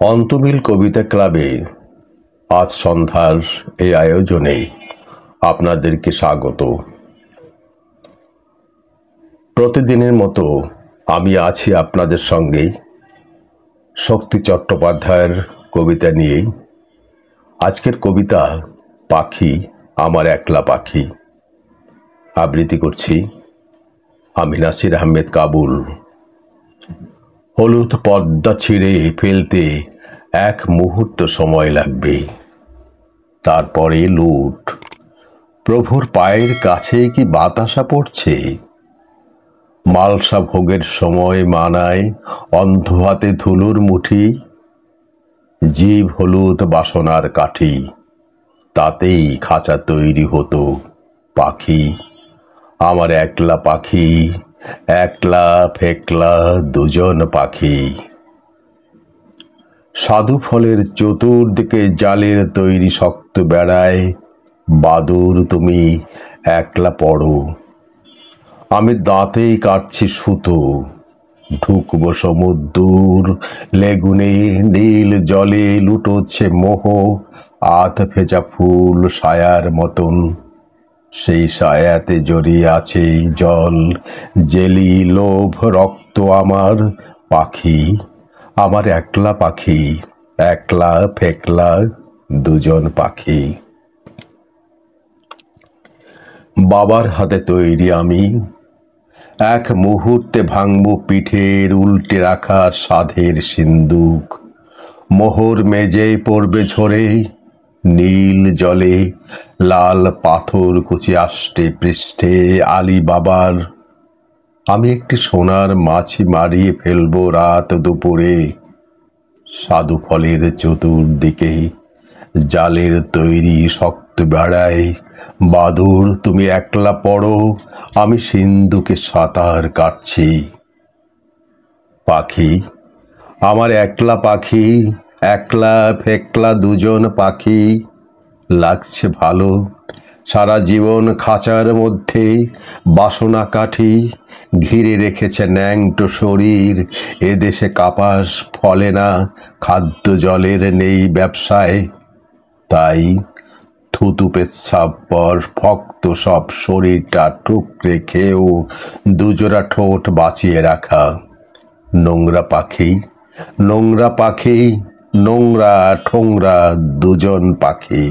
অন্তমিল কবিতা ক্লাবে আজ সন্ধ্যার এই আয়োজনে আপনাদেরকে স্বাগত। প্রতিদিনের মতো আমি আছি আপনাদের সঙ্গে শক্তি চট্টোপাধ্যায়ের কবিতা নিয়েই। আজকের কবিতা পাখি আমার একলা পাখি। আবৃত্তি করছি আমি নাসির আহমেদ কাবুল। হলুদ পর্দা ছিঁড়ে ফেলতে এক মুহূর্ত সময় লাগবে, তারপরে লুট। প্রভুর পায়ের কাছে কি বাতাসা পড়ছে? মালসা ভোগের সময় মানায় অন্ধ হাতে ধুলোর মুঠি। জীব হলুদ বাসনার কাঠি, তাতেই খাঁচা তৈরি হতো পাখি আমার একলা পাখি, একলা ফেকলা দুজন পাখি। সাধু ফলের চতুর্দিকে জালের তৈরি শক্ত বেড়ায়, বাদুর তুমি একলা পড়ো। আমি দাঁতেই কাটছি সুতো, ঢুকবো সমুদ্র লেগুনে নীল জলে লুটোচ্ছে মোহ। আধ ভেজা ফুল সায়ার মতন, সেই সায়াতে জড়িয়ে আছে জল জেলি লোভ রক্ত। আমার পাখি আমার একলা পাখি, একলা ফেকলা দুজন পাখি। বাবার হাতে তৈরি আমি, এক মুহূর্তে ভাঙব পিঠের উল্টে রাখা সাধের সিন্দুক। মোহর মেজে পড়বে ঝরে নীল জলে, লাল পাথর কুচি আষ্টে পৃষ্ঠে আলী বাবার। আমি একটি সোনার মাছি মারিয়ে ফেলবো রাত দুপুরে। সাধু ফলের চতুর্দিকে জালের তৈরি শক্ত বেড়ায়, বাদুর তুমি একলা পড়ো, আমি সিন্ধুকে সাঁতার কাটছি। পাখি আমার একলা পাখি, একলা ফেকলা দুজন পাখি। লাগছে ভালো সারা জীবন খাঁচার মধ্যে বাসনা কাঠি ঘিরে রেখেছে ন্যাংটো শরীর। এদেশে কাপাস ফলে না, খাদ্য জলের নেই ব্যবসায়। তাই থুতু পেচ্ছাপ পর ভক্ত সব শরীরটা টুকরে খেয়েও দুজোড়া ঠোঁট বাঁচিয়ে রাখা। নোংরা পাখি নোংরা পাখি, নোংরা ঠোংরা দুজন পাখি।